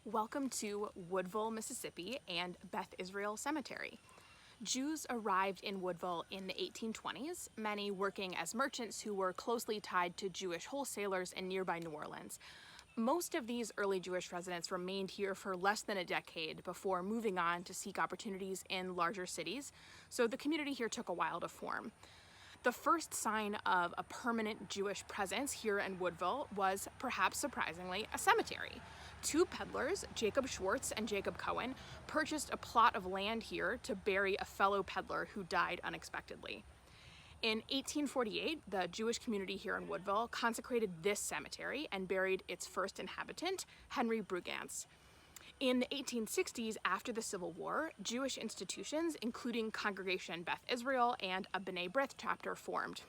Welcome to Woodville, Mississippi and Beth Israel Cemetery. Jews arrived in Woodville in the 1820s, many working as merchants who were closely tied to Jewish wholesalers in nearby New Orleans. Most of these early Jewish residents remained here for less than a decade before moving on to seek opportunities in larger cities, so the community here took a while to form. The first sign of a permanent Jewish presence here in Woodville was, perhaps surprisingly, a cemetery. Two peddlers, Jacob Schwartz and Jacob Cohen, purchased a plot of land here to bury a fellow peddler who died unexpectedly. In 1848, the Jewish community here in Woodville consecrated this cemetery and buried its first inhabitant, Henry Brugance. In the 1860s, after the Civil War, Jewish institutions, including Congregation Beth Israel and a B'nai B'rith chapter, formed.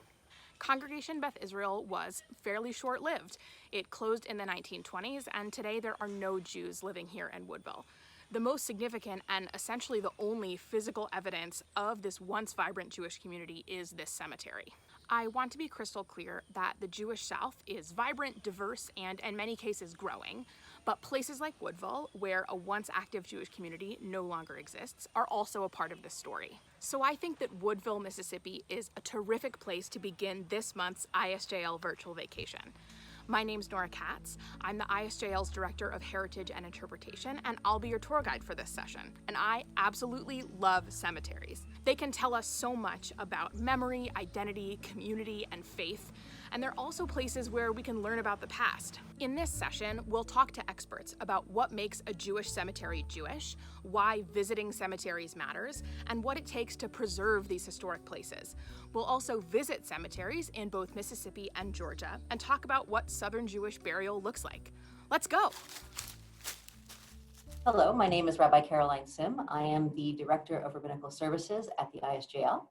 Congregation Beth Israel was fairly short-lived. It closed in the 1920s, and today there are no Jews living here in Woodville. The most significant and essentially the only physical evidence of this once vibrant Jewish community is this cemetery. I want to be crystal clear that the Jewish South is vibrant, diverse, and in many cases growing, but places like Woodville, where a once active Jewish community no longer exists, are also a part of this story. So I think that Woodville, Mississippi is a terrific place to begin this month's ISJL virtual vacation. My name's Nora Katz. I'm the ISJL's Director of Heritage and Interpretation, and I'll be your tour guide for this session. And I absolutely love cemeteries. They can tell us so much about memory, identity, community, and faith. And they're also places where we can learn about the past. In this session, we'll talk to experts about what makes a Jewish cemetery Jewish, why visiting cemeteries matters, and what it takes to preserve these historic places. We'll also visit cemeteries in both Mississippi and Georgia and talk about what Southern Jewish burial looks like. Let's go! Hello, my name is Rabbi Caroline Sim. I am the Director of Rabbinical Services at the ISJL.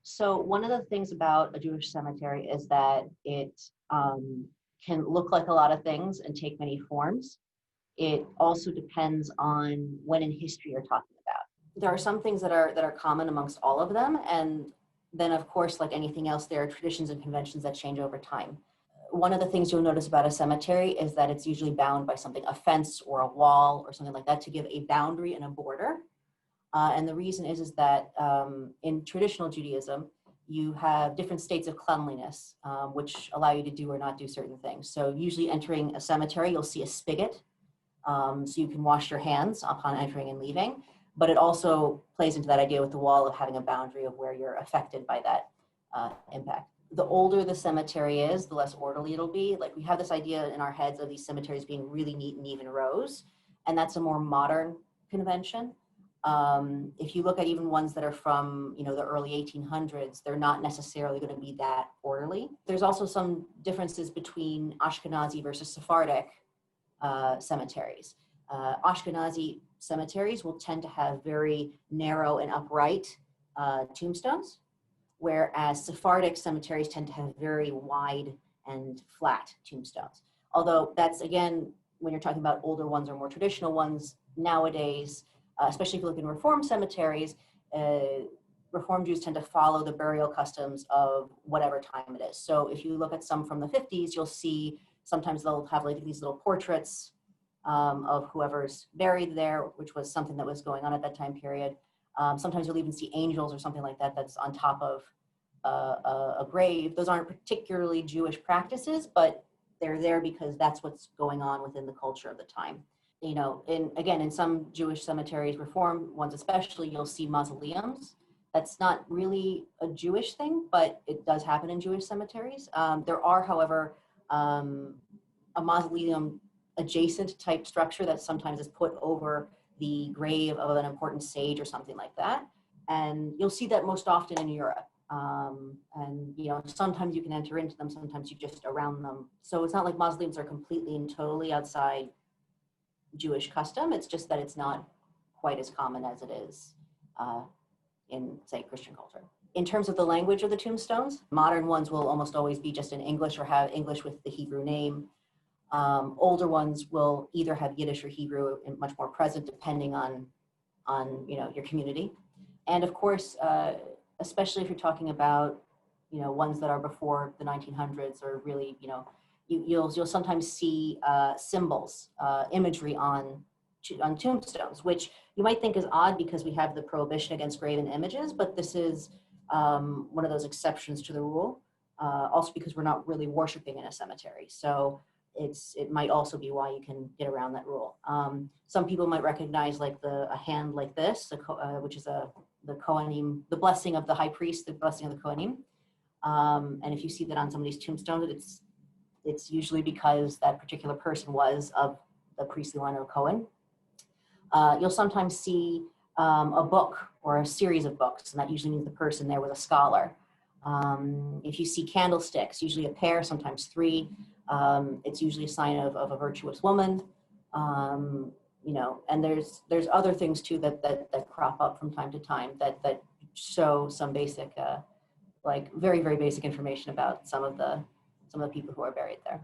So one of the things about a Jewish cemetery is that it can look like a lot of things and take many forms. It also depends on when in history you're talking about. There are some things that are common amongst all of them, and then of course, like anything else, there are traditions and conventions that change over time. One of the things you'll notice about a cemetery is that it's usually bound by something, a fence or a wall or something like that, to give a boundary and a border. And the reason is that in traditional Judaism, you have different states of cleanliness, which allow you to do or not do certain things. So usually entering a cemetery, you'll see a spigot, so you can wash your hands upon entering and leaving. But it also plays into that idea with the wall of having a boundary of where you're affected by that impact. The older the cemetery is, the less orderly it'll be. Like, we have this idea in our heads of these cemeteries being really neat and even rows, and that's a more modern convention. If you look at even ones that are from, the early 1800s, they're not necessarily going to be that orderly. There's also some differences between Ashkenazi versus Sephardic cemeteries. Ashkenazi cemeteries will tend to have very narrow and upright tombstones, whereas Sephardic cemeteries tend to have very wide and flat tombstones. Although that's, again, when you're talking about older ones or more traditional ones, nowadays, especially if you look in Reform cemeteries, Reform Jews tend to follow the burial customs of whatever time it is. So if you look at some from the 50s, you'll see sometimes they'll have like these little portraits of whoever's buried there, which was something that was going on at that time period. Sometimes you'll even see angels or something like that that's on top of a grave. Those aren't particularly Jewish practices, but they're there because that's what's going on within the culture of the time. In some Jewish cemeteries, Reform ones especially, you'll see mausoleums. That's not really a Jewish thing, but it does happen in Jewish cemeteries. There are, however, a mausoleum adjacent type structure that sometimes is put over the grave of an important sage or something like that. And you'll see that most often in Europe. Sometimes you can enter into them, sometimes you just around them. So it's not like mausoleums are completely and totally outside Jewish custom. It's just that it's not quite as common as it is in, say, Christian culture. In terms of the language of the tombstones, modern ones will almost always be just in English or have English with the Hebrew name. Older ones will either have Yiddish or Hebrew much more present, depending on your community. And of course, especially if you're talking about ones that are before the 1900s are really, you'll sometimes see symbols, imagery on tombstones, which you might think is odd because we have the prohibition against graven images, but this is one of those exceptions to the rule. Also because we're not really worshiping in a cemetery. So it might also be why you can get around that rule. Some people might recognize like a hand like this, which is the Kohanim, the blessing of the high priest, the blessing of the Kohanim. And if you see that on somebody's tombstone, it's usually because that particular person was of the priestly line of Cohen. You'll sometimes see a book or a series of books, and that usually means the person there was a scholar. If you see candlesticks, usually a pair, sometimes three, it's usually a sign of a virtuous woman. And there's other things too that crop up from time to time that show some basic, like very, very basic information about some of the people who are buried there.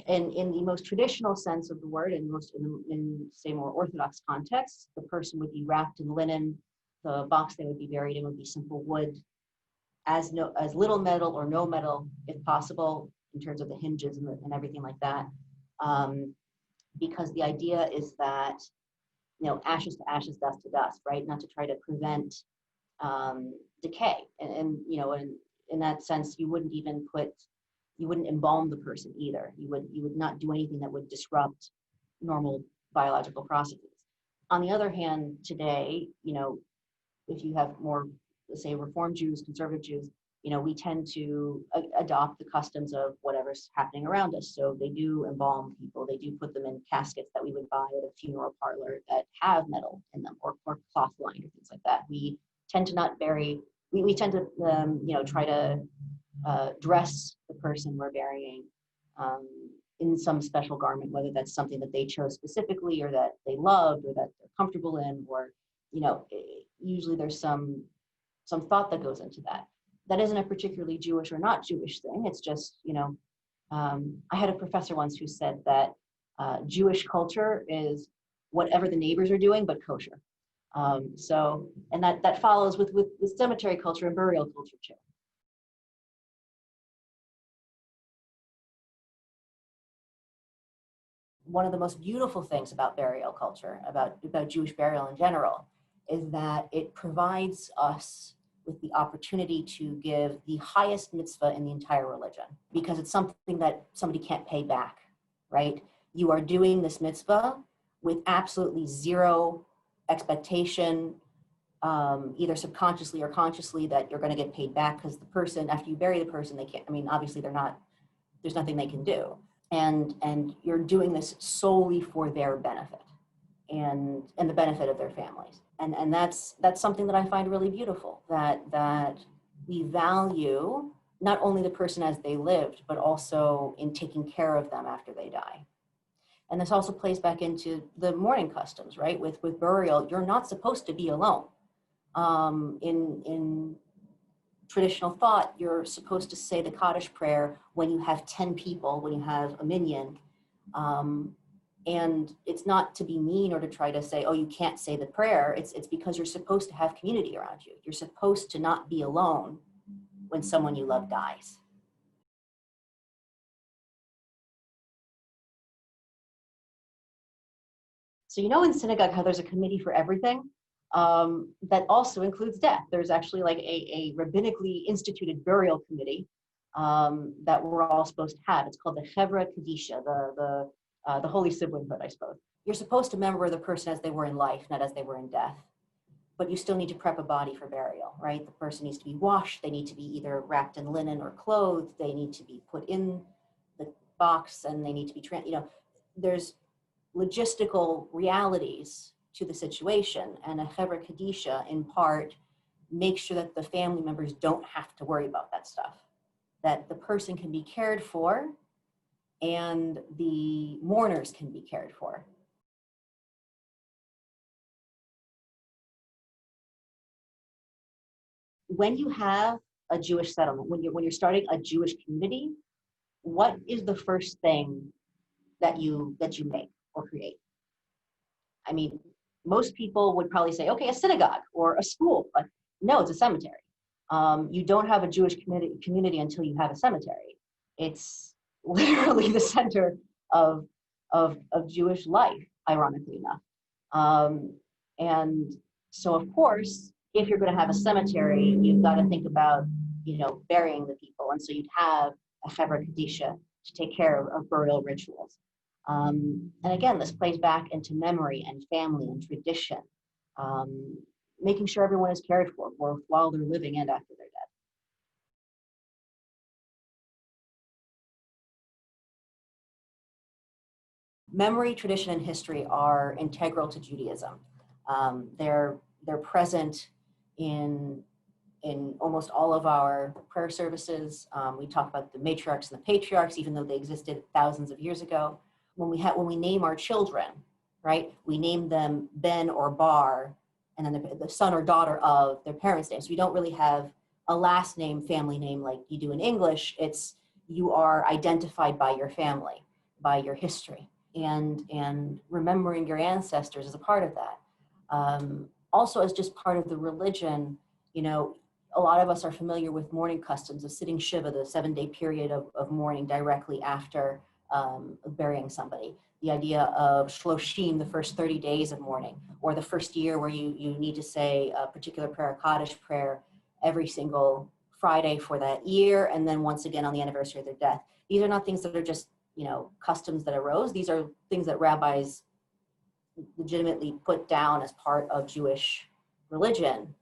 And in the most traditional sense of the word, and in say more orthodox contexts, the person would be wrapped in linen. The box they would be buried in would be simple wood, as little metal or no metal if possible, in terms of the hinges and everything like that. Because the idea is that, ashes to ashes, dust to dust, right? Not to try to prevent decay. And in that sense, you wouldn't embalm the person either. You would not do anything that would disrupt normal biological processes. On the other hand, today, if you have more, let's say, Reform Jews, conservative Jews, we tend to adopt the customs of whatever's happening around us. So they do embalm people. They do put them in caskets that we would buy at a funeral parlor that have metal in them, or cloth lined or things like that. We tend to not bury. We tend to, try to dress the person we're burying in some special garment, whether that's something that they chose specifically or that they loved or that they're comfortable in, or, usually there's some thought that goes into that. That isn't a particularly Jewish or not Jewish thing. It's just, I had a professor once who said that Jewish culture is whatever the neighbors are doing, but kosher. And that follows with cemetery culture and burial culture too. One of the most beautiful things about burial culture, about Jewish burial in general, is that it provides us with the opportunity to give the highest mitzvah in the entire religion, because it's something that somebody can't pay back, right? You are doing this mitzvah with absolutely zero expectation, either subconsciously or consciously, that you're going to get paid back, because the person, after you bury the person, they can't, obviously there's nothing they can do. And you're doing this solely for their benefit and the benefit of their families. And that's something that I find really beautiful, that we value not only the person as they lived, but also in taking care of them after they die. And this also plays back into the mourning customs, right? With burial, you're not supposed to be alone. In traditional thought, you're supposed to say the Kaddish prayer when you have 10 people, when you have a minyan. And it's not to be mean or to try to say, oh, you can't say the prayer. It's because you're supposed to have community around you. You're supposed to not be alone when someone you love dies. So in synagogue how there's a committee for everything? That also includes death. There's actually like a rabbinically instituted burial committee that we're all supposed to have. It's called the Chevra Kadisha, the holy siblinghood, I suppose. You're supposed to remember the person as they were in life, not as they were in death. But you still need to prep a body for burial, right? The person needs to be washed. They need to be either wrapped in linen or clothed. They need to be put in the box, and they need to be, there's logistical realities to the situation, and a Chevra Kadisha in part makes sure that the family members don't have to worry about that stuff, that the person can be cared for and the mourners can be cared for. When you have a Jewish settlement, when you're starting a Jewish community, what is the first thing that you make or create? most people would probably say, okay, a synagogue or a school, but no, it's a cemetery. You don't have a Jewish community until you have a cemetery. It's literally the center of, of Jewish life, ironically enough. And so, of course, if you're going to have a cemetery, you've got to think about, burying the people. And so you'd have a Hebra Kadisha to take care of burial rituals. And again, this plays back into memory and family and tradition, making sure everyone is cared for both while they're living and after they're dead. Memory, tradition, and history are integral to Judaism. They're present in almost all of our prayer services. We talk about the matriarchs and the patriarchs, even though they existed thousands of years ago. When we name our children, right, we name them Ben or Bar, and then the son or daughter of their parents' names. So we don't really have a last name, family name like you do in English. It's you are identified by your family, by your history, and remembering your ancestors is a part of that. Also, as just part of the religion, a lot of us are familiar with mourning customs of sitting Shiva, the 7-day period of mourning directly after burying somebody. The idea of Shloshim, the first 30 days of mourning, or the first year where you need to say a particular prayer, a Kaddish prayer, every single Friday for that year, and then once again on the anniversary of their death. These are not things that are just, customs that arose. These are things that rabbis legitimately put down as part of Jewish religion,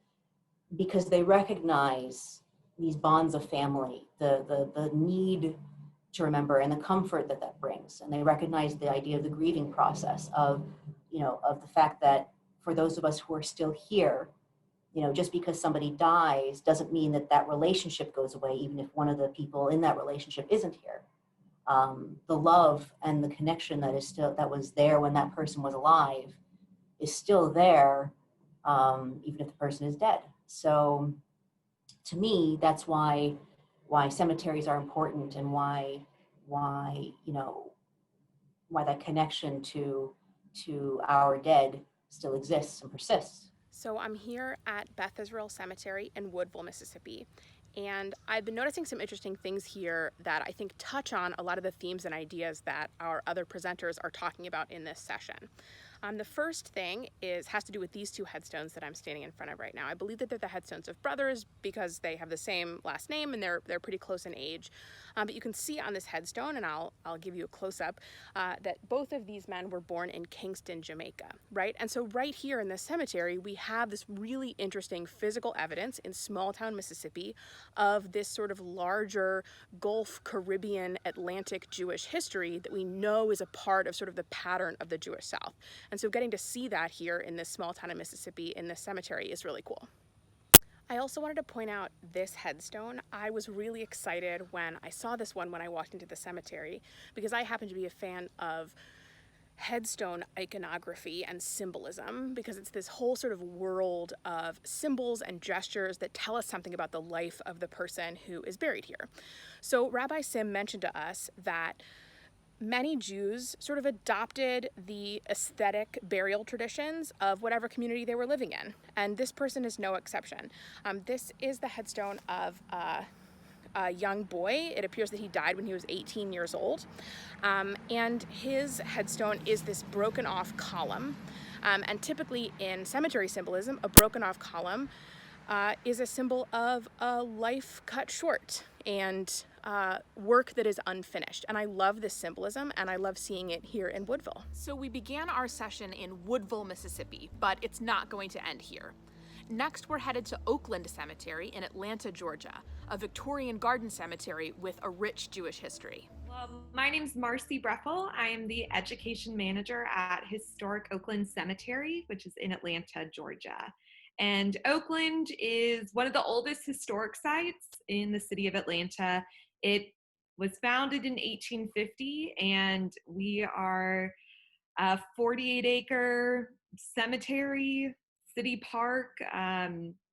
because they recognize these bonds of family, the need to remember and the comfort that brings. And they recognize the idea of the grieving process of the fact that for those of us who are still here, just because somebody dies doesn't mean that relationship goes away, even if one of the people in that relationship isn't here. The love and the connection that was there when that person was alive is still there, even if the person is dead. So to me, that's why cemeteries are important, and why that connection to our dead still exists and persists. So I'm here at Beth Israel Cemetery in Woodville, Mississippi, and I've been noticing some interesting things here that I think touch on a lot of the themes and ideas that our other presenters are talking about in this session. The first thing has to do with these two headstones that I'm standing in front of right now. I believe that they're the headstones of brothers because they have the same last name and they're pretty close in age. But you can see on this headstone, and I'll give you a close-up, that both of these men were born in Kingston, Jamaica, right? And so right here in this cemetery, we have this really interesting physical evidence in small town Mississippi of this sort of larger Gulf, Caribbean, Atlantic Jewish history that we know is a part of sort of the pattern of the Jewish South. And so getting to see that here in this small town of Mississippi in this cemetery is really cool. I also wanted to point out this headstone. I was really excited when I saw this one when I walked into the cemetery, because I happen to be a fan of headstone iconography and symbolism, because it's this whole sort of world of symbols and gestures that tell us something about the life of the person who is buried here. So Rabbi Sim mentioned to us that many Jews sort of adopted the aesthetic burial traditions of whatever community they were living in, and this person is no exception. This is the headstone of a young boy. It appears that he died when he was 18 years old, and his headstone is this broken off column, and typically in cemetery symbolism, a broken off column is a symbol of a life cut short and work that is unfinished. And I love this symbolism, and I love seeing it here in Woodville. So we began our session in Woodville, Mississippi, but it's not going to end here. Next, we're headed to Oakland Cemetery in Atlanta, Georgia, a Victorian garden cemetery with a rich Jewish history. Well, my name's Marcy Breffel. I am the education manager at Historic Oakland Cemetery, which is in Atlanta, Georgia. And Oakland is one of the oldest historic sites in the city of Atlanta. It was founded in 1850, and we are a 48-acre cemetery, city park,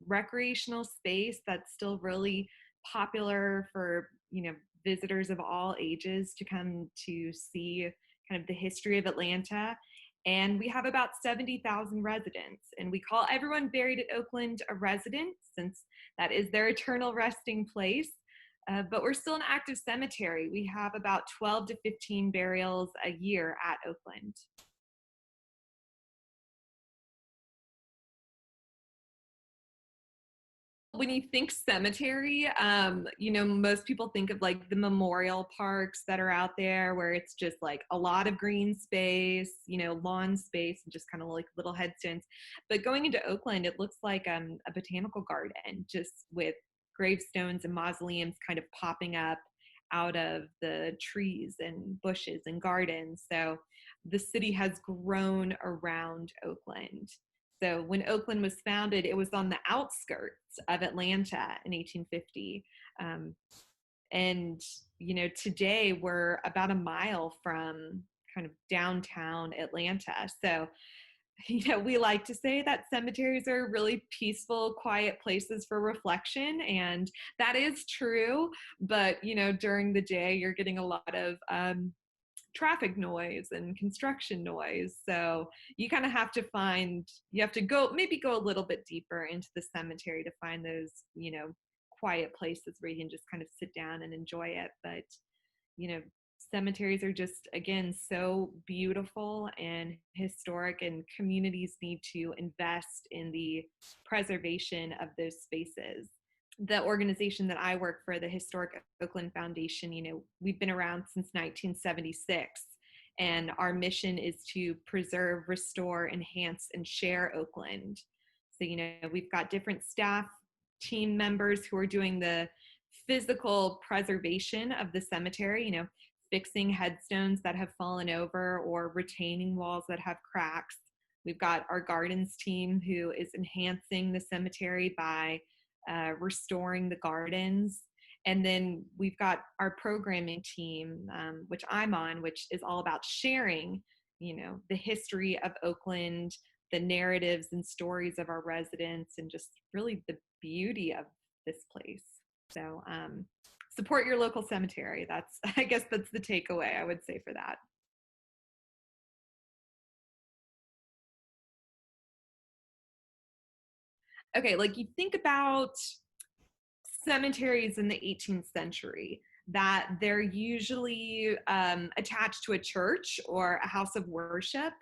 recreational space that's still really popular for, visitors of all ages to come to see kind of the history of Atlanta. And we have about 70,000 residents. And we call everyone buried at Oakland a resident, since that is their eternal resting place. But we're still an active cemetery. We have about 12 to 15 burials a year at Oakland. When you think cemetery, most people think of like the memorial parks that are out there where it's just like a lot of green space, lawn space, and just kind of like little headstones. But going into Oakland, it looks like a botanical garden, just with gravestones and mausoleums kind of popping up out of the trees and bushes and gardens. So the city has grown around Oakland. So when Oakland was founded, it was on the outskirts of Atlanta in 1850. And, today we're about a mile from kind of downtown Atlanta. So, we like to say that cemeteries are really peaceful, quiet places for reflection. And that is true. But, during the day, you're getting a lot of traffic noise and construction noise. So you kind of have to maybe go a little bit deeper into the cemetery to find those, quiet places where you can just kind of sit down and enjoy it. But, cemeteries are just, again, so beautiful and historic, and communities need to invest in the preservation of those spaces. The organization that I work for, the Historic Oakland Foundation, we've been around since 1976, and our mission is to preserve, restore, enhance, and share Oakland. So, we've got different staff team members who are doing the physical preservation of the cemetery, fixing headstones that have fallen over or retaining walls that have cracks. We've got our gardens team who is enhancing the cemetery by restoring the gardens. And then we've got our programming team, which I'm on, which is all about sharing, the history of Oakland, the narratives and stories of our residents, and just really the beauty of this place. So support your local cemetery. I guess that's the takeaway I would say for that. Okay, like you think about cemeteries in the 18th century, that they're usually attached to a church or a house of worship.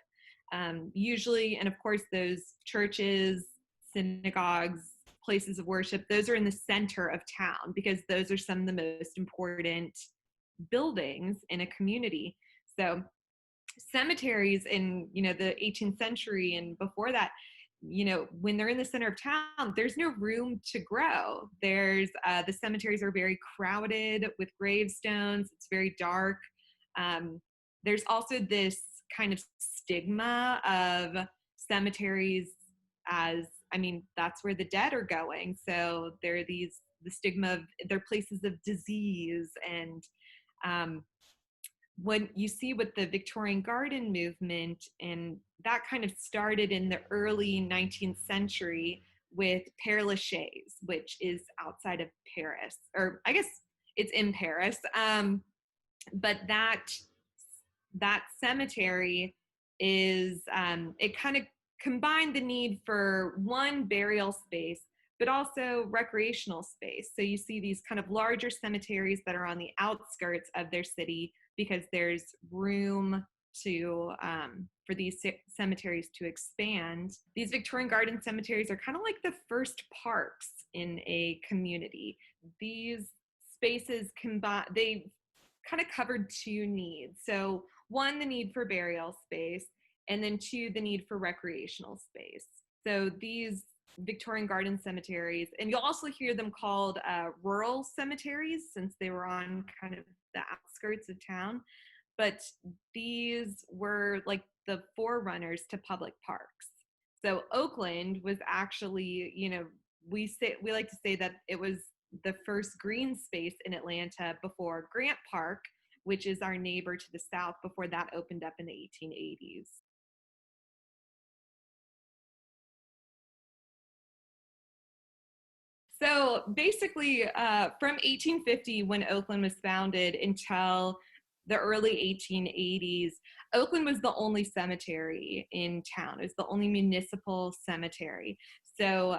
Usually, and of course, those churches, synagogues, places of worship, those are in the center of town because those are some of the most important buildings in a community. So cemeteries in, the 18th century and before that, when they're in the center of town, there's no room to grow. The cemeteries are very crowded with gravestones. It's very dark. There's also this kind of stigma of cemeteries as, that's where the dead are going. So the stigma of they're places of disease. And when you see with the Victorian garden movement, and that kind of started in the early 19th century with Père Lachaise, which is outside of Paris, or I guess it's in Paris. But that cemetery is, it kind of combined the need for one, burial space, but also recreational space. So you see these kind of larger cemeteries that are on the outskirts of their city because there's room for these cemeteries to expand. These Victorian garden cemeteries are kind of like the first parks in a community. These spaces they kind of covered two needs. So one, the need for burial space, and then two, the need for recreational space. So these Victorian garden cemeteries, and you'll also hear them called rural cemeteries since they were on kind of the outskirts of town. But these were like the forerunners to public parks. So Oakland was actually, we like to say that it was the first green space in Atlanta before Grant Park, which is our neighbor to the south, before that opened up in the 1880s. So basically, from 1850, when Oakland was founded, until the early 1880s, Oakland was the only cemetery in town. It was the only municipal cemetery. So,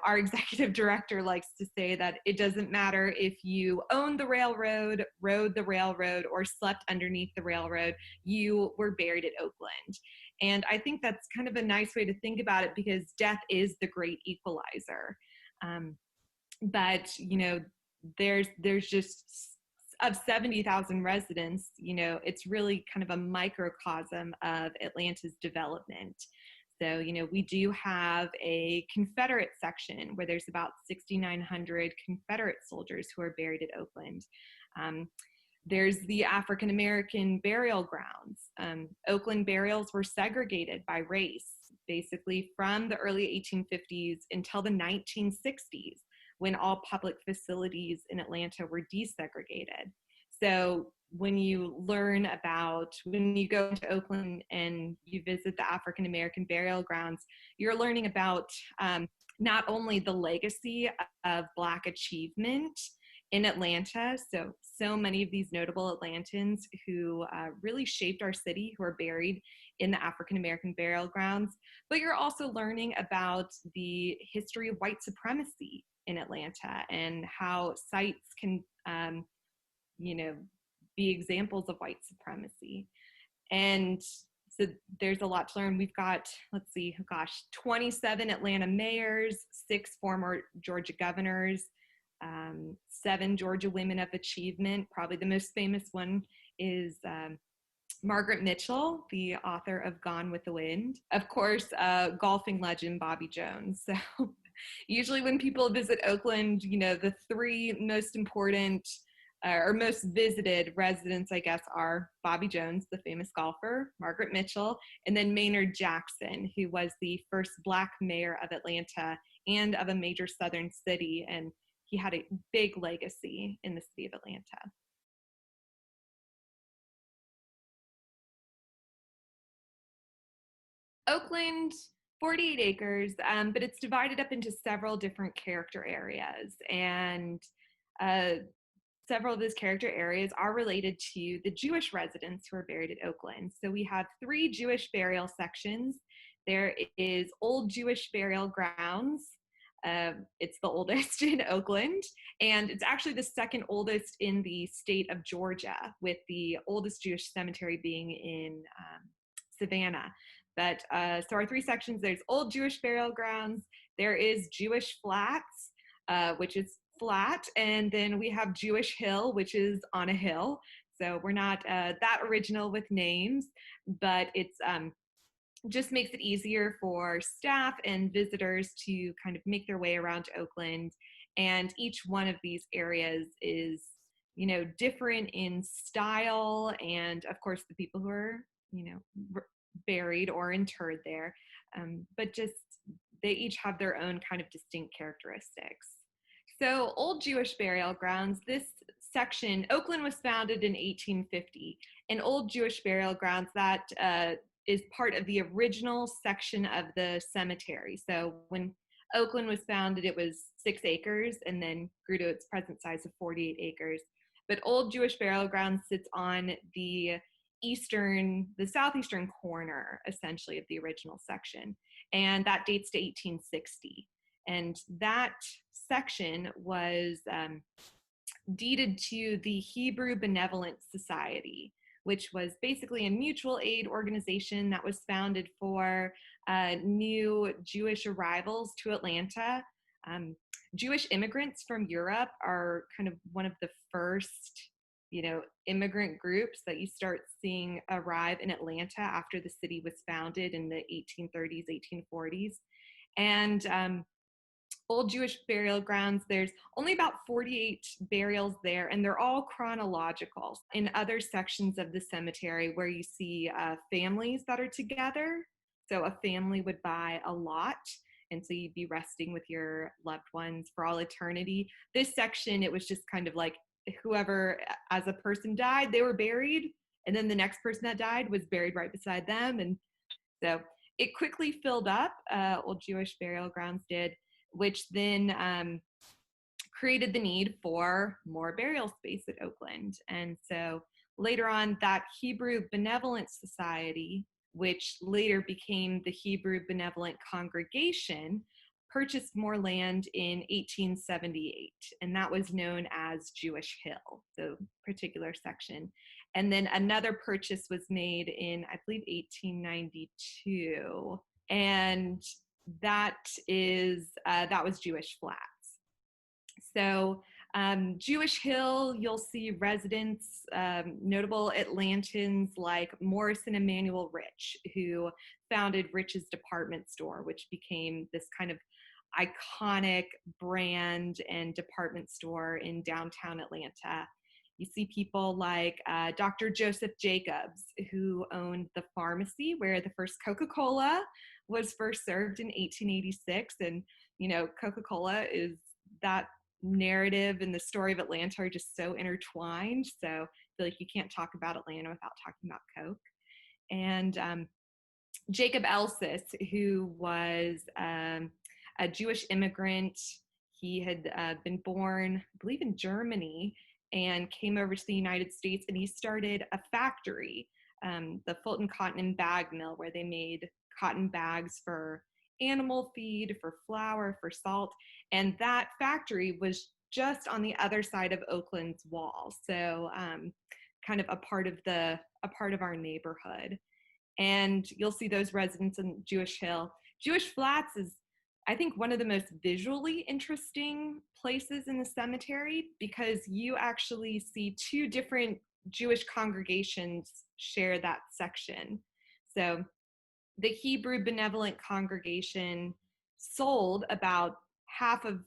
our executive director likes to say that it doesn't matter if you owned the railroad, rode the railroad, or slept underneath the railroad, you were buried at Oakland. And I think that's kind of a nice way to think about it, because death is the great equalizer. But there's just, of 70,000 residents, it's really kind of a microcosm of Atlanta's development. So, we do have a Confederate section where there's about 6,900 Confederate soldiers who are buried at Oakland. There's the African American burial grounds. Oakland burials were segregated by race, basically from the early 1850s until the 1960s, when all public facilities in Atlanta were desegregated. So when you go into Oakland and you visit the African American burial grounds, you're learning about not only the legacy of Black achievement in Atlanta, so many of these notable Atlantans who really shaped our city, who are buried in the African American burial grounds, but you're also learning about the history of white supremacy in Atlanta and how sites can be examples of white supremacy. And so there's a lot to learn. We've got, 27 Atlanta mayors, 6 former Georgia governors, 7 Georgia women of achievement. Probably the most famous one is Margaret Mitchell, the author of Gone with the Wind. Of course, golfing legend Bobby Jones. So usually when people visit Oakland, the 3 most important or most visited residents, I guess, are Bobby Jones, the famous golfer, Margaret Mitchell, and then Maynard Jackson, who was the first Black mayor of Atlanta and of a major southern city. And he had a big legacy in the city of Atlanta. Oakland, 48 acres, but it's divided up into several different character areas. And several of those character areas are related to the Jewish residents who are buried at Oakland. So we have 3 Jewish burial sections. There is Old Jewish Burial Grounds. It's the oldest in Oakland, and it's actually the second oldest in the state of Georgia, with the oldest Jewish cemetery being in Savannah. But so our 3 sections, there's Old Jewish Burial Grounds, there is Jewish Flats, which is flat, and then we have Jewish Hill, which is on a hill. So we're not that original with names, but it's just makes it easier for staff and visitors to kind of make their way around Oakland. And each one of these areas is, different in style, and of course the people who are, buried or interred there, but just they each have their own kind of distinct characteristics. So Old Jewish Burial Grounds, this section, Oakland was founded in 1850. And Old Jewish Burial Grounds, that is part of the original section of the cemetery. So when Oakland was founded, it was 6 acres and then grew to its present size of 48 acres. But Old Jewish Burial Grounds sits on the southeastern corner, essentially, of the original section. And that dates to 1860. And that section was deeded to the Hebrew Benevolent Society, which was basically a mutual aid organization that was founded for new Jewish arrivals to Atlanta. Jewish immigrants from Europe are kind of one of the first, immigrant groups that you start seeing arrive in Atlanta after the city was founded in the 1830s, 1840s. And Old Jewish Burial Grounds, there's only about 48 burials there, and they're all chronological. In other sections of the cemetery where you see families that are together, so a family would buy a lot, and so you'd be resting with your loved ones for all eternity. This section, it was just kind of like whoever, as a person died, they were buried, and then the next person that died was buried right beside them. And so it quickly filled up, Old Jewish Burial Grounds did, which then created the need for more burial space at Oakland. And so later on, that Hebrew Benevolent Society, which later became the Hebrew Benevolent Congregation, purchased more land in 1878, and that was known as Jewish Hill, the particular section. And then another purchase was made in, I believe, 1892, and that was Jewish Flats. So Jewish Hill, you'll see residents, notable Atlantans like Morris and Emanuel Rich, who founded Rich's Department Store, which became this kind of iconic brand and department store in downtown Atlanta. You see people like Dr. Joseph Jacobs, who owned the pharmacy where the first Coca-Cola was first served in 1886. And, you know, Coca-Cola is that narrative and the story of Atlanta are just so intertwined. So I feel like you can't talk about Atlanta without talking about Coke. And Jacob Elsis, who was a Jewish immigrant. He had been born, I believe, in Germany and came over to the United States, and he started a factory, the Fulton Cotton and Bag Mill, where they made cotton bags for animal feed, for flour, for salt. And that factory was just on the other side of Oakland's wall. So kind of a part of our neighborhood. And you'll see those residents in Jewish Hill. Jewish Flats is, I think, one of the most visually interesting places in the cemetery, because you actually see two different Jewish congregations share that section. So the Hebrew Benevolent Congregation sold about half of,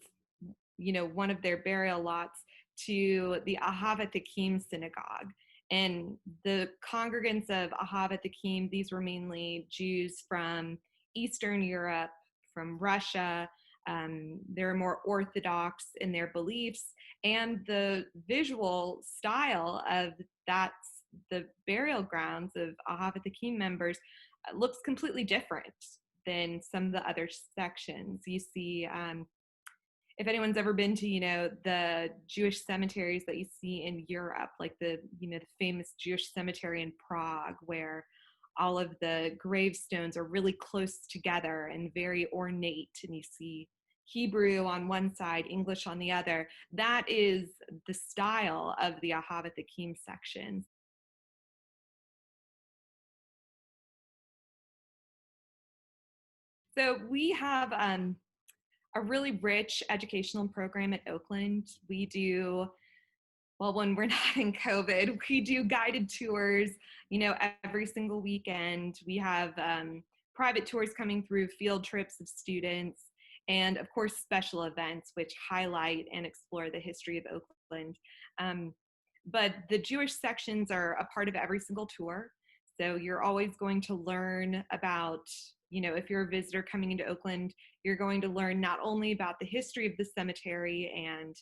one of their burial lots to the Ahavat Hakim synagogue. And the congregants of Ahavat Hakim, these were mainly Jews from Eastern Europe, from Russia. They were more orthodox in their beliefs, and the visual style of the burial grounds of Ahavat Hakim members looks completely different than some of the other sections. You see, if anyone's ever been to, the Jewish cemeteries that you see in Europe, like the famous Jewish cemetery in Prague, where all of the gravestones are really close together and very ornate, and you see Hebrew on one side, English on the other. That is the style of the Ahavat Hakim section. So we have a really rich educational program at Oakland. We do, well, when we're not in COVID, we do guided tours, every single weekend. We have private tours coming through, field trips of students, and of course, special events which highlight and explore the history of Oakland. But the Jewish sections are a part of every single tour. So you're always going to learn about, if you're a visitor coming into Oakland, you're going to learn not only about the history of the cemetery and,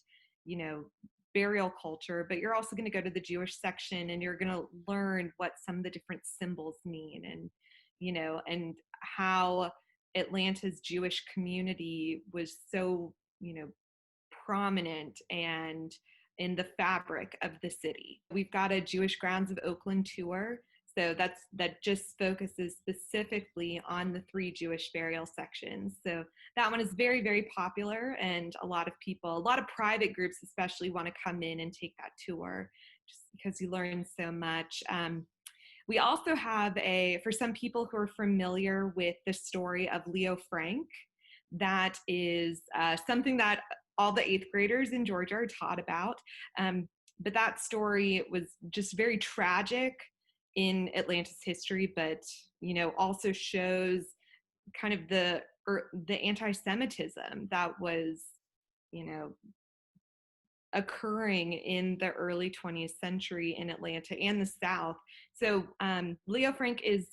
burial culture, but you're also going to go to the Jewish section and you're going to learn what some of the different symbols mean, and, and how Atlanta's Jewish community was so, prominent and in the fabric of the city. We've got a Jewish Grounds of Oakland tour. So that just focuses specifically on the 3 Jewish burial sections. So that one is very, very popular, and a lot of private groups especially want to come in and take that tour just because you learn so much. We also have for some people who are familiar with the story of Leo Frank, that is something that all the 8th graders in Georgia are taught about. But that story was just very tragic in Atlanta's history, but also shows kind of the anti-Semitism that was occurring in the early 20th century in Atlanta and the South. So Leo Frank is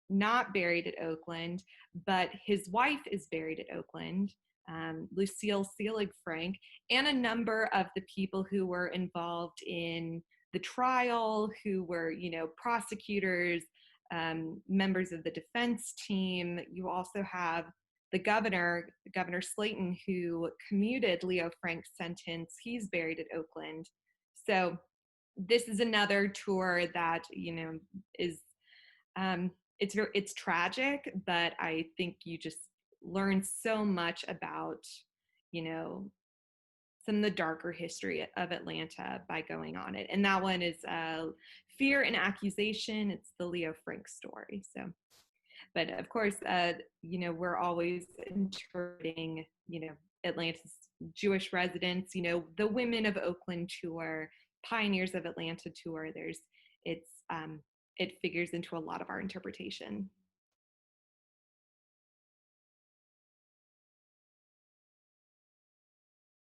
not buried at Oakland, but his wife is buried at Oakland, Lucille Selig Frank, and a number of the people who were involved in the trial, who were, prosecutors, members of the defense team. You also have the Governor Slayton, who commuted Leo Frank's sentence. He's buried at Oakland. So this is another tour that, you know, is, it's tragic, but I think you just learn so much about, you know, some of the darker history of Atlanta by going on it. And that one is Fear and Accusation. It's the Leo Frank story. So, but of course, you know, we're always interpreting, you know, Atlanta's Jewish residents, you know, the Women of Oakland tour, Pioneers of Atlanta tour. It figures into a lot of our interpretation.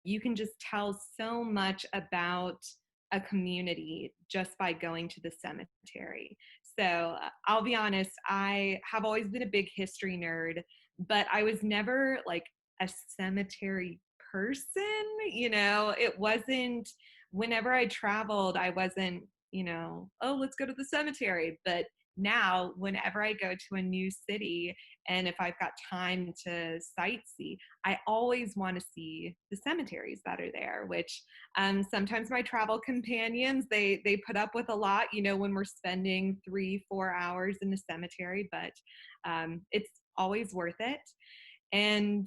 You can just tell so much about a community just by going to the cemetery. So I'll be honest, I have always been a big history nerd, but I was never like a cemetery person. You know, it wasn't, whenever I traveled, I wasn't, you know, oh, let's go to the cemetery. But now, whenever I go to a new city and if I've got time to sightsee, I always want to see the cemeteries that are there, which sometimes my travel companions, they put up with a lot, you know, when we're spending 3-4 hours in the cemetery, but it's always worth it. And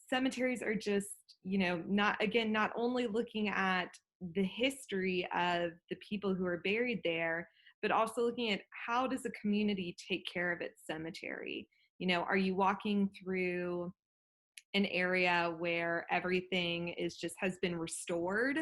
cemeteries are just, you know, not only looking at the history of the people who are buried there, but also looking at how does a community take care of its cemetery. You know, are you walking through an area where everything is just has been restored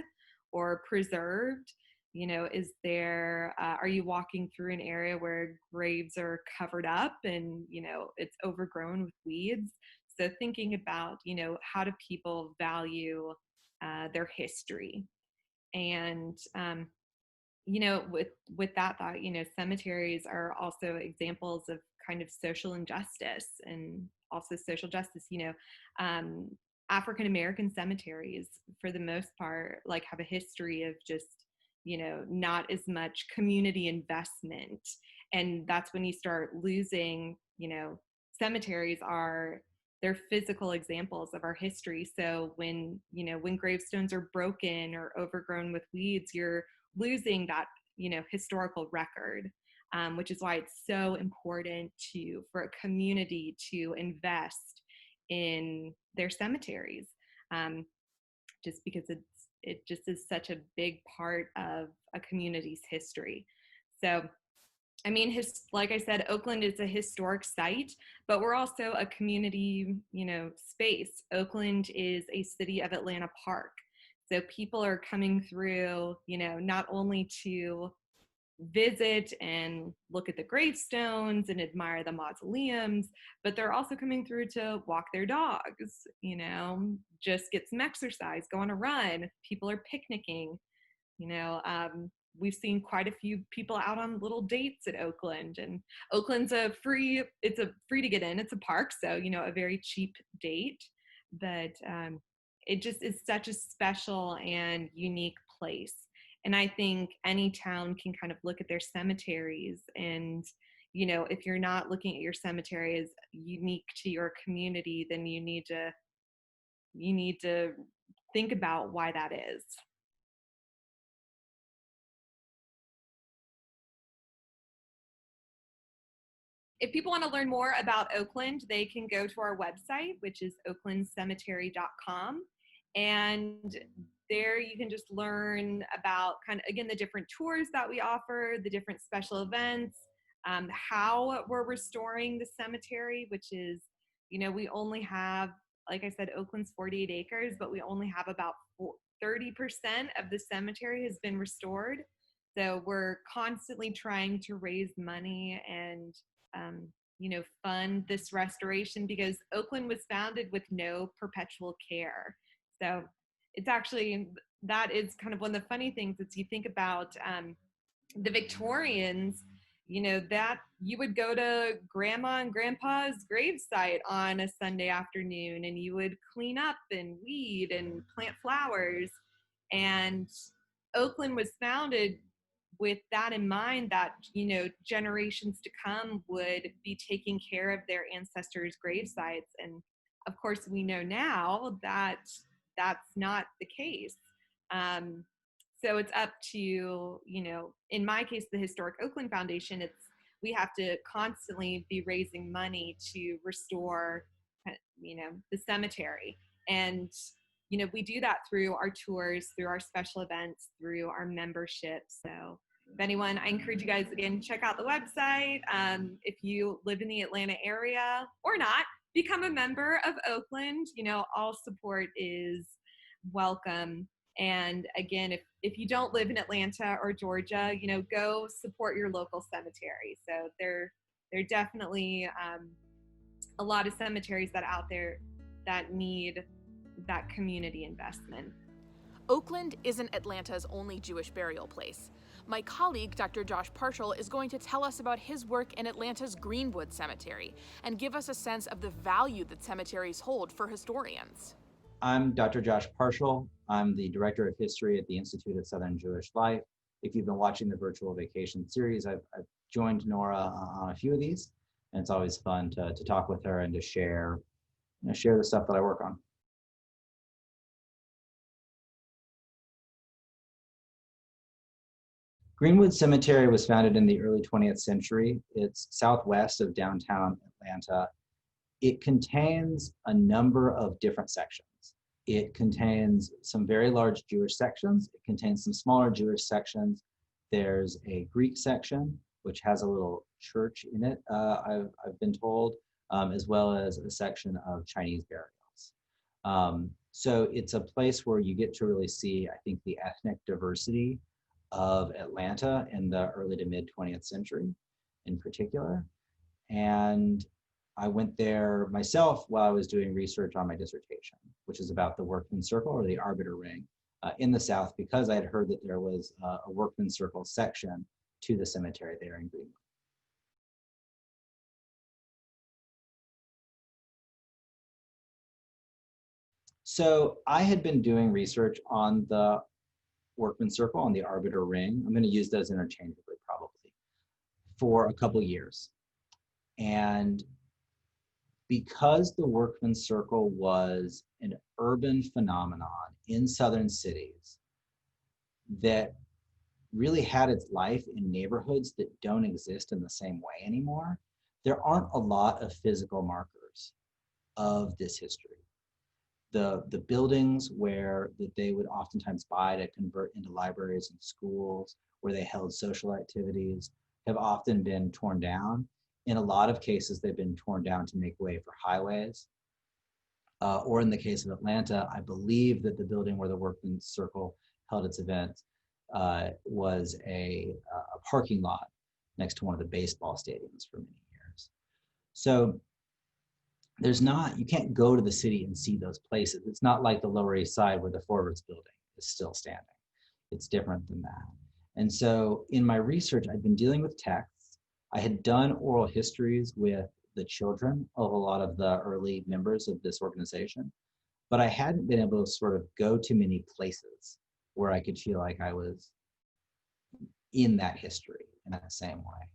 or preserved? You know, is there are you walking through an area where graves are covered up and, you know, it's overgrown with weeds? So thinking about, you know, how do people value their history? And you know, with that thought, you know, cemeteries are also examples of kind of social injustice and also social justice. You know, African American cemeteries, for the most part, like have a history of just, you know, not as much community investment, and that's when you start losing. You know, cemeteries are, they're physical examples of our history. So when, you know, when gravestones are broken or overgrown with weeds, you're losing that, you know, historical record, which is why it's so important for a community to invest in their cemeteries, just because it just is such a big part of a community's history. So I mean, like I said, Oakland is a historic site, but we're also a community, you know, space. Oakland is a City of Atlanta park. So people are coming through, you know, not only to visit and look at the gravestones and admire the mausoleums, but they're also coming through to walk their dogs, you know, just get some exercise, go on a run. People are picnicking, you know. We've seen quite a few people out on little dates at Oakland, and Oakland's it's a free to get in. It's a park, so, you know, a very cheap date, but it just is such a special and unique place. And I think any town can kind of look at their cemeteries and, you know, if you're not looking at your cemetery as unique to your community, then you need to think about why that is. If people want to learn more about Oakland, they can go to our website, which is oaklandcemetery.com. And there you can just learn about kind of, again, the different tours that we offer, the different special events, how we're restoring the cemetery, which is, you know, we only have, like I said, Oakland's 48 acres, but we only have about 30% of the cemetery has been restored. So we're constantly trying to raise money and you know, fund this restoration because Oakland was founded with no perpetual care. So it's actually, that is kind of one of the funny things is you think about the Victorians, you know, that you would go to grandma and grandpa's gravesite on a Sunday afternoon and you would clean up and weed and plant flowers. And Oakland was founded with that in mind, that, you know, generations to come would be taking care of their ancestors' grave sites. And of course, we know now that that's not the case. So it's up to, in my case, the Historic Oakland Foundation, we have to constantly be raising money to restore, the cemetery. And, we do that through our tours, through our special events, through our membership. So if anyone, I encourage you guys again, check out the website. If you live in the Atlanta area or not, become a member of Oakland. All support is welcome. And again, if you don't live in Atlanta or Georgia, go support your local cemetery. So there are definitely a lot of cemeteries that out there that need that community investment. Oakland isn't Atlanta's only Jewish burial place. My colleague, Dr. Josh Partial, is going to tell us about his work in Atlanta's Greenwood Cemetery and give us a sense of the value that cemeteries hold for historians. I'm Dr. Josh Partial. I'm the Director of History at the Institute of Southern Jewish Life. If you've been watching the virtual vacation series, I've joined Nora on a few of these, and it's always fun to talk with her and to share the stuff that I work on. Greenwood Cemetery was founded in the early 20th century. It's southwest of downtown Atlanta. It contains a number of different sections. It contains some very large Jewish sections. It contains some smaller Jewish sections. There's a Greek section, which has a little church in it, I've been told, as well as a section of Chinese burials. So it's a place where you get to really see, I think, the ethnic diversity of Atlanta in the early to mid 20th century in particular. And I went there myself while I was doing research on my dissertation, which is about the workman's circle or the arbiter ring in the South, because I had heard that there was a workman's circle section to the cemetery there in Greenwood. So I had been doing research on the workman's circle, on the arbiter ring. I'm going to use those interchangeably probably for a couple years. And because the workman's circle was an urban phenomenon in southern cities that really had its life in neighborhoods that don't exist in the same way anymore, there aren't a lot of physical markers of this history. The buildings that they would oftentimes buy to convert into libraries and schools, where they held social activities, have often been torn down. In a lot of cases, they've been torn down to make way for highways. Or in the case of Atlanta, I believe that the building where the Workman's Circle held its events was a parking lot next to one of the baseball stadiums for many years. So you can't go to the city and see those places. It's not like the Lower East Side where the Forwards building is still standing. It's different than that. And so in my research, I've been dealing with texts. I had done oral histories with the children of a lot of the early members of this organization, but I hadn't been able to sort of go to many places where I could feel like I was in that history in that same way.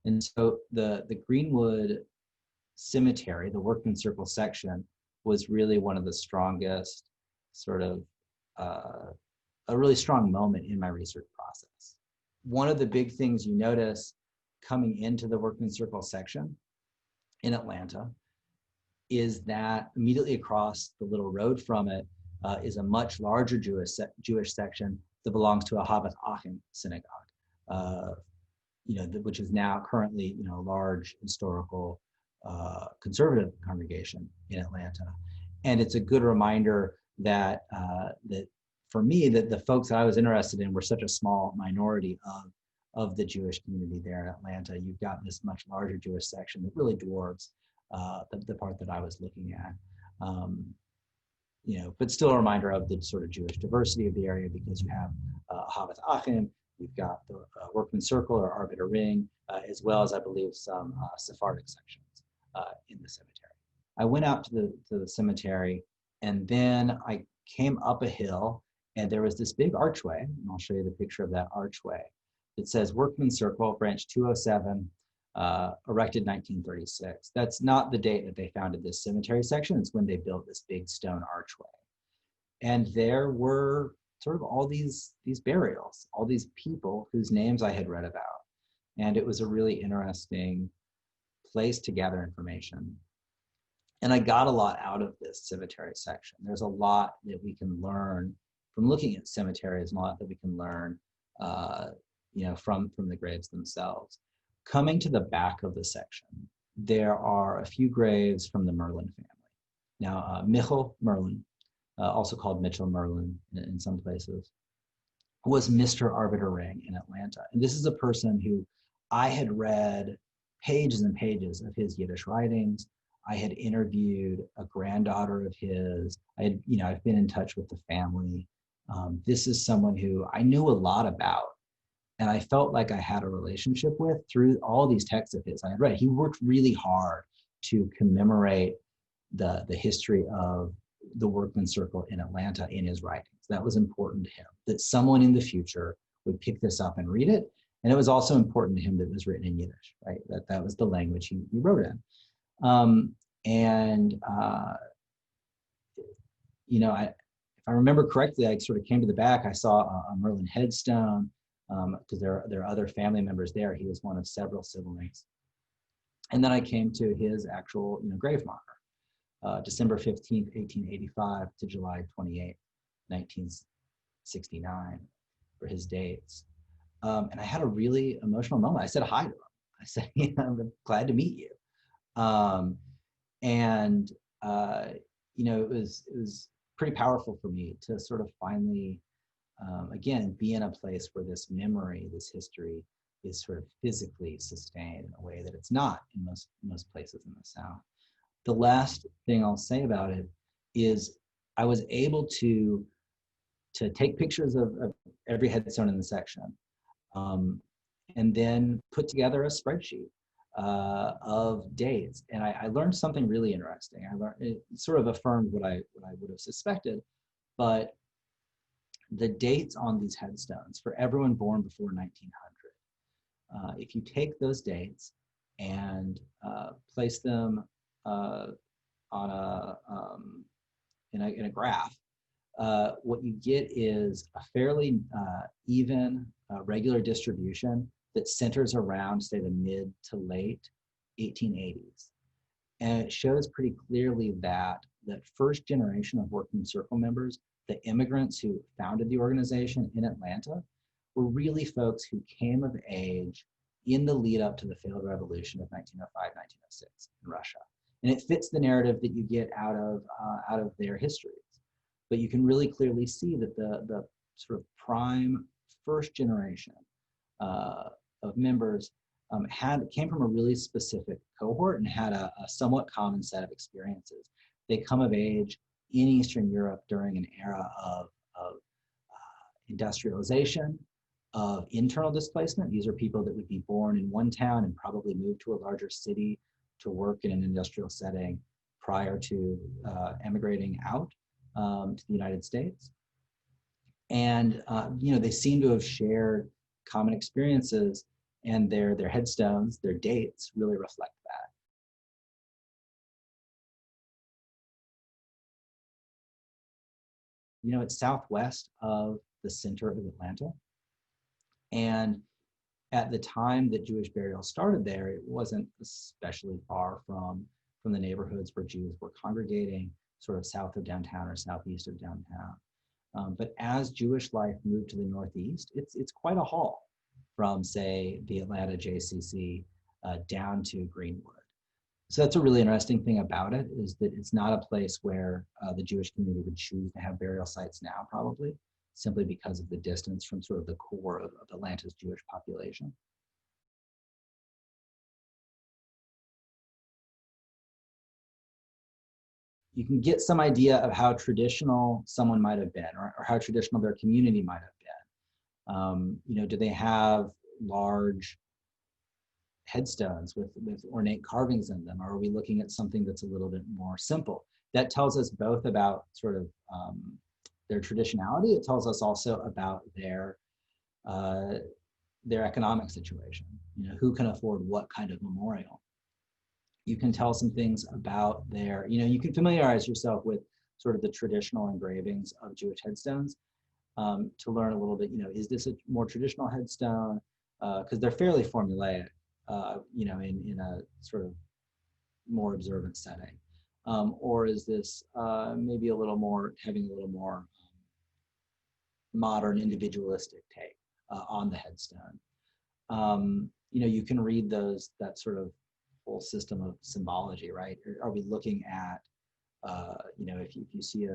And so the Greenwood Cemetery, the Workman's Circle section, was really one of the strongest sort of, a really strong moment in my research process. One of the big things you notice coming into the Workman's Circle section in Atlanta is that immediately across the little road from it is a much larger Jewish section that belongs to a Havat Achim synagogue, which is now currently a large historical conservative congregation in Atlanta. And it's a good reminder that for me, that the folks that I was interested in were such a small minority of the Jewish community there in Atlanta. You've got this much larger Jewish section that really dwarfs the part that I was looking at. But still a reminder of the sort of Jewish diversity of the area, because you have Havat Achim, you've got the Workman's Circle or Arbiter Ring, as well as I believe some Sephardic sections in the cemetery. I went out to the cemetery, and then I came up a hill, and there was this big archway, and I'll show you the picture of that archway. It says Workman's Circle, branch 207, erected 1936. That's not the date that they founded this cemetery section. It's when they built this big stone archway. And there were sort of all these burials, all these people whose names I had read about. And it was a really interesting place to gather information. And I got a lot out of this cemetery section. There's a lot that we can learn from looking at cemeteries, and a lot that we can learn from the graves themselves. Coming to the back of the section, there are a few graves from the Merlin family. Now, Michel Merlin, also called Mitchell Merlin in some places, was Mr. Arbiter Ring in Atlanta. And this is a person who I had read pages and pages of his Yiddish writings. I had interviewed a granddaughter of his. I've been in touch with the family. This is someone who I knew a lot about, and I felt like I had a relationship with through all these texts of his I had read. He worked really hard to commemorate the history of the workman's circle in Atlanta in his writings. That was important to him, that someone in the future would pick this up and read it. And it was also important to him that it was written in Yiddish, right? That was the language he wrote in. If I remember correctly, I sort of came to the back, I saw a Merlin headstone, because there are other family members there. He was one of several siblings. And then I came to his actual grave marker, December 15th, 1885 to July 28th, 1969 for his dates. And I had a really emotional moment. I said hi to him. I said, I'm glad to meet you. It was pretty powerful for me to sort of finally, again, be in a place where this memory, this history is sort of physically sustained in a way that it's not in most places in the South. The last thing I'll say about it is I was able to take pictures of every headstone in the section, and then put together a spreadsheet of dates. And I learned something really interesting. It sort of affirmed what I would have suspected, but the dates on these headstones for everyone born before 1900, if you take those dates and place them in a graph, what you get is a fairly even, regular distribution that centers around, say, the mid to late 1880s. And it shows pretty clearly that first generation of working circle members, the immigrants who founded the organization in Atlanta, were really folks who came of age in the lead up to the failed revolution of 1905, 1906 in Russia. And it fits the narrative that you get out of their histories. But you can really clearly see that the sort of prime first generation of members came from a really specific cohort and had a somewhat common set of experiences. They come of age in Eastern Europe during an era of industrialization, of internal displacement. These are people that would be born in one town and probably move to a larger city to work in an industrial setting prior to emigrating out to the United States. And they seem to have shared common experiences, and their headstones, their dates really reflect that. It's southwest of the center of Atlanta. And at the time that Jewish burial started there, it wasn't especially far from the neighborhoods where Jews were congregating, sort of south of downtown or southeast of downtown. But as Jewish life moved to the northeast, it's quite a haul from, say, the Atlanta JCC down to Greenwood. So that's a really interesting thing about it, is that it's not a place where the Jewish community would choose to have burial sites now, probably, simply because of the distance from sort of the core of Atlanta's Jewish population. You can get some idea of how traditional someone might have been, or how traditional their community might have been. Do they have large headstones with ornate carvings in them, or are we looking at something that's a little bit more simple? That tells us both about sort of their traditionality. It tells us also about their economic situation. Who can afford what kind of memorial? You can tell some things about you can familiarize yourself with sort of the traditional engravings of Jewish headstones. to learn a little bit, is this a more traditional headstone? Because they're fairly formulaic, in a sort of more observant setting. Or is this maybe having a little more modern individualistic take on the headstone? You can read that sort of whole system of symbology, right? Are we looking at, if you see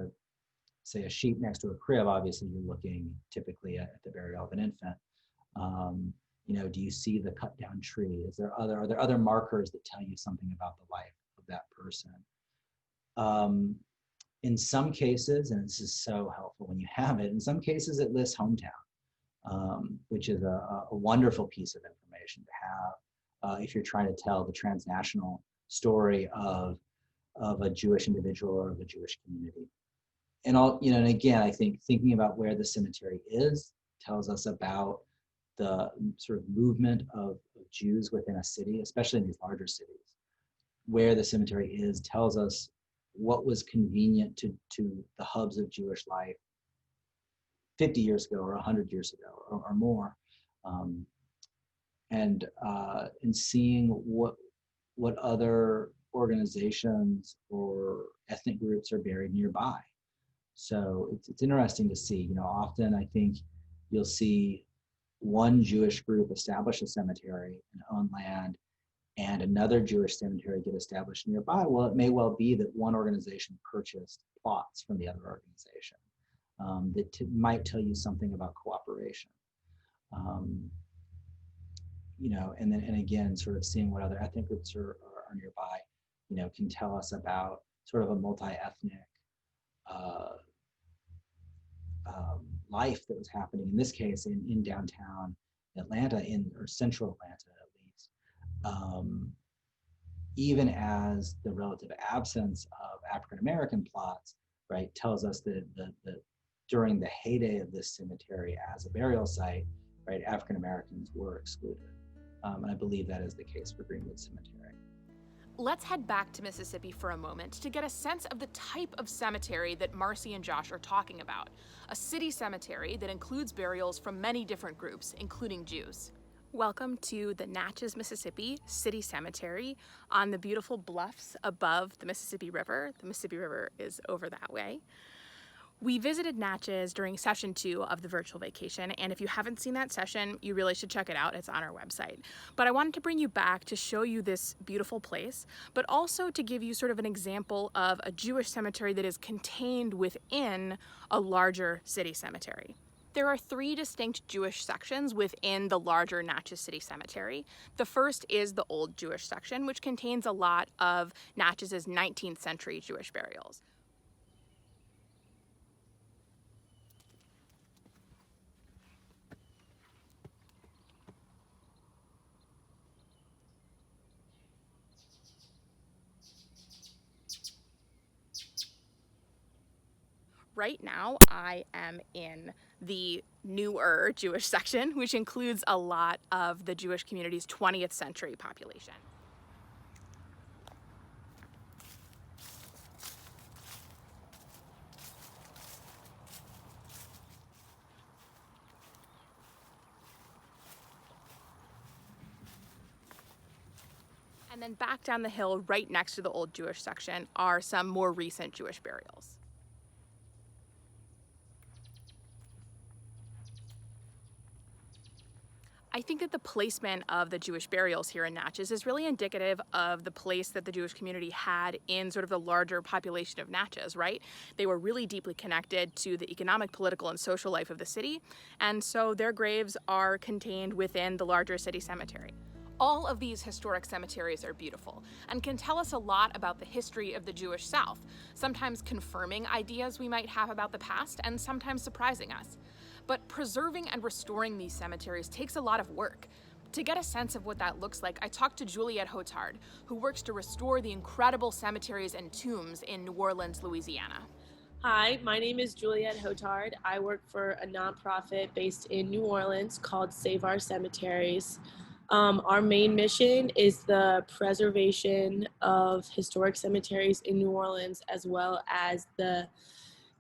say a sheep next to a crib, obviously you're looking typically at the burial of an infant. Do you see the cut down tree? Are there other markers that tell you something about the life of that person? In some cases, and this is so helpful when you have it, in some cases it lists hometown, which is a wonderful piece of information to have if you're trying to tell the transnational story of a Jewish individual or of a Jewish community. And again, I think thinking about where the cemetery is tells us about the sort of movement of Jews within a city, especially in these larger cities. Where the cemetery is tells us what was convenient to the hubs of Jewish life 50 years ago or 100 years ago or more. And seeing what other organizations or ethnic groups are buried nearby. So it's interesting to see. Often I think you'll see one Jewish group establish a cemetery and own land, and another Jewish cemetery get established nearby. Well, it may well be that one organization purchased plots from the other organization that might tell you something about cooperation. And again, sort of seeing what other ethnic groups are nearby, can tell us about sort of a multi-ethnic life that was happening, in this case, in downtown Atlanta, or central Atlanta at least. Even as the relative absence of African-American plots, right, tells us that during the heyday of this cemetery as a burial site, right, African-Americans were excluded. And I believe that is the case for Greenwood Cemetery. Let's head back to Mississippi for a moment to get a sense of the type of cemetery that Marcy and Josh are talking about. A city cemetery that includes burials from many different groups, including Jews. Welcome to the Natchez, Mississippi City Cemetery on the beautiful bluffs above the Mississippi River. The Mississippi River is over that way. We visited Natchez during session 2 of the virtual vacation, and if you haven't seen that session, you really should check it out. It's on our website. But I wanted to bring you back to show you this beautiful place, but also to give you sort of an example of a Jewish cemetery that is contained within a larger city cemetery. There are 3 distinct Jewish sections within the larger Natchez City Cemetery. The first is the Old Jewish section, which contains a lot of Natchez's 19th century Jewish burials. Right now, I am in the newer Jewish section, which includes a lot of the Jewish community's 20th century population. And then back down the hill, right next to the Old Jewish section, are some more recent Jewish burials. I think that the placement of the Jewish burials here in Natchez is really indicative of the place that the Jewish community had in sort of the larger population of Natchez, right? They were really deeply connected to the economic, political, and social life of the city, and so their graves are contained within the larger city cemetery. All of these historic cemeteries are beautiful and can tell us a lot about the history of the Jewish South, sometimes confirming ideas we might have about the past and sometimes surprising us. But preserving and restoring these cemeteries takes a lot of work. To get a sense of what that looks like, I talked to Juliette Hotard, who works to restore the incredible cemeteries and tombs in New Orleans, Louisiana. Hi, my name is Juliette Hotard. I work for a nonprofit based in New Orleans called Save Our Cemeteries. Our main mission is the preservation of historic cemeteries in New Orleans, as well as the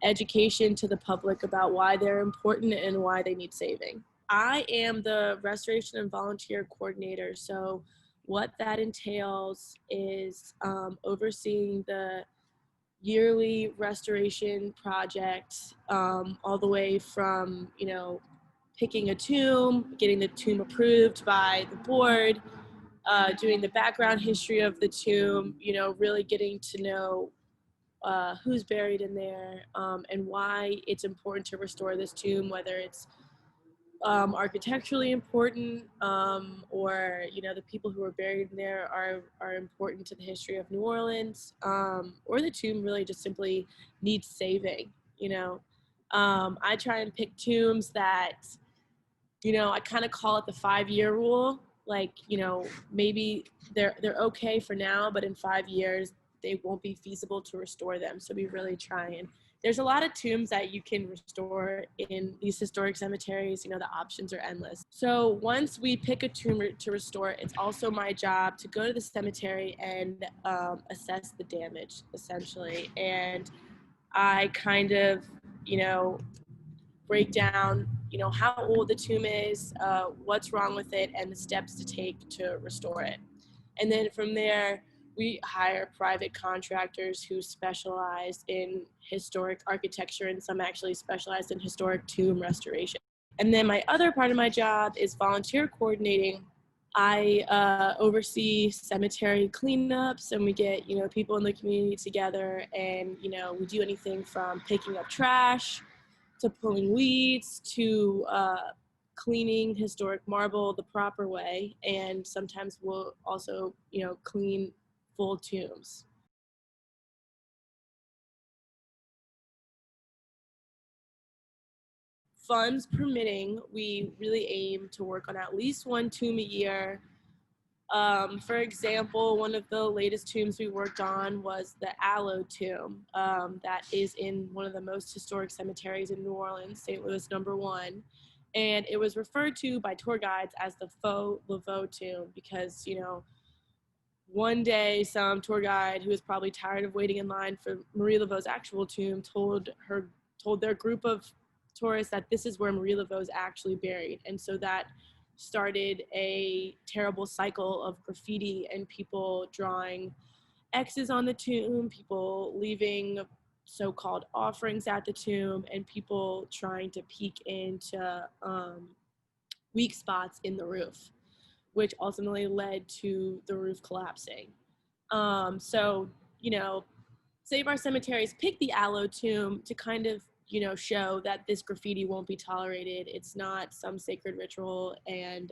education to the public about why they're important and why they need saving. I am the restoration and volunteer coordinator, so what that entails is overseeing the yearly restoration project, all the way from, picking a tomb, getting the tomb approved by the board, doing the background history of the tomb, really getting to know who's buried in there, and why it's important to restore this tomb, whether it's architecturally important, or the people who are buried in there are important to the history of New Orleans, or the tomb really just simply needs saving. I try and pick tombs that, I kind of call it the 5-year rule. Like, maybe they're okay for now, but in 5 years they won't be feasible to restore them. So we really try, and there's a lot of tombs that you can restore in these historic cemeteries. The options are endless. So once we pick a tomb to restore, it's also my job to go to the cemetery and assess the damage, essentially. And I kind of, break down, how old the tomb is, what's wrong with it, and the steps to take to restore it. And then from there, we hire private contractors who specialize in historic architecture, and some actually specialize in historic tomb restoration. And then my other part of my job is volunteer coordinating. I oversee cemetery cleanups, and we get, people in the community together, and, we do anything from picking up trash to pulling weeds to cleaning historic marble the proper way. And sometimes we'll also, clean full tombs. Funds permitting, we really aim to work on at least one tomb a year. For example, one of the latest tombs we worked on was the Aloe tomb, that is in one of the most historic cemeteries in New Orleans, St. Louis #1. And it was referred to by tour guides as the faux Laveau tomb because, one day some tour guide who was probably tired of waiting in line for Marie Laveau's actual tomb told their group of tourists that this is where Marie Laveau is actually buried. And so that started a terrible cycle of graffiti and people drawing X's on the tomb, people leaving so-called offerings at the tomb, and people trying to peek into weak spots in the roof, which ultimately led to the roof collapsing. So, Save Our Cemeteries picked the Aloe tomb to kind of, show that this graffiti won't be tolerated. It's not some sacred ritual, and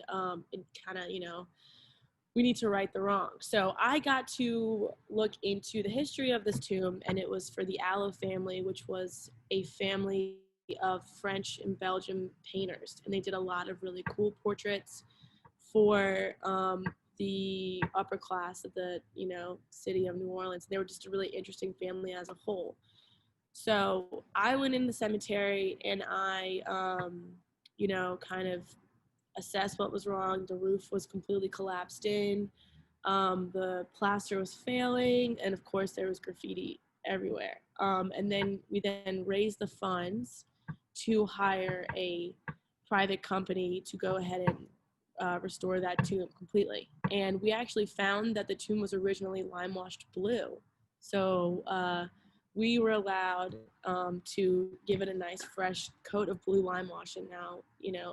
it kind of, we need to right the wrong. So I got to look into the history of this tomb, and it was for the Aloe family, which was a family of French and Belgian painters, and they did a lot of really cool portraits for the upper class of the city of New Orleans. They were just a really interesting family as a whole. So I went in the cemetery and I kind of assessed what was wrong. The roof was completely collapsed in, the plaster was failing, and of course there was graffiti everywhere. And then we raised the funds to hire a private company to go ahead and restore that tomb completely. And we actually found that the tomb was originally lime washed blue. So we were allowed to give it a nice fresh coat of blue lime wash, and now,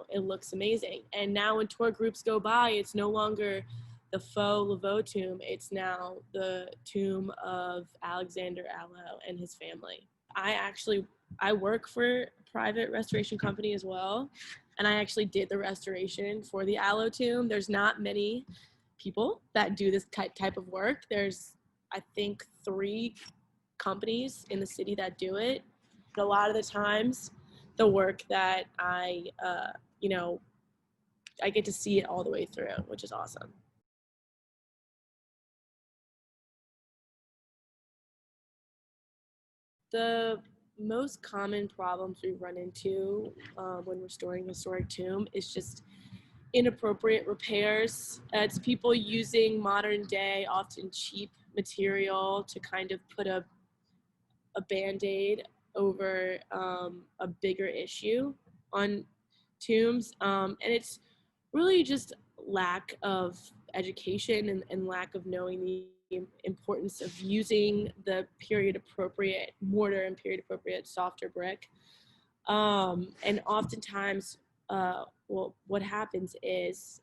it looks amazing. And now when tour groups go by, it's no longer the faux Laveau tomb, it's now the tomb of Alexander Aloe and his family. I work for a private restoration company as well, and I actually did the restoration for the Aloe tomb. There's not many people that do this type of work. There's, I think, 3 companies in the city that do it. A lot of the times, the work that I get to see it all the way through, which is awesome. The most common problems we run into when restoring a historic tomb is just inappropriate repairs. It's people using modern day, often cheap material to kind of put a Band-Aid over a bigger issue on tombs. And it's really just lack of education and lack of knowing the importance of using the period appropriate mortar and period appropriate softer brick. And oftentimes, well, what happens is,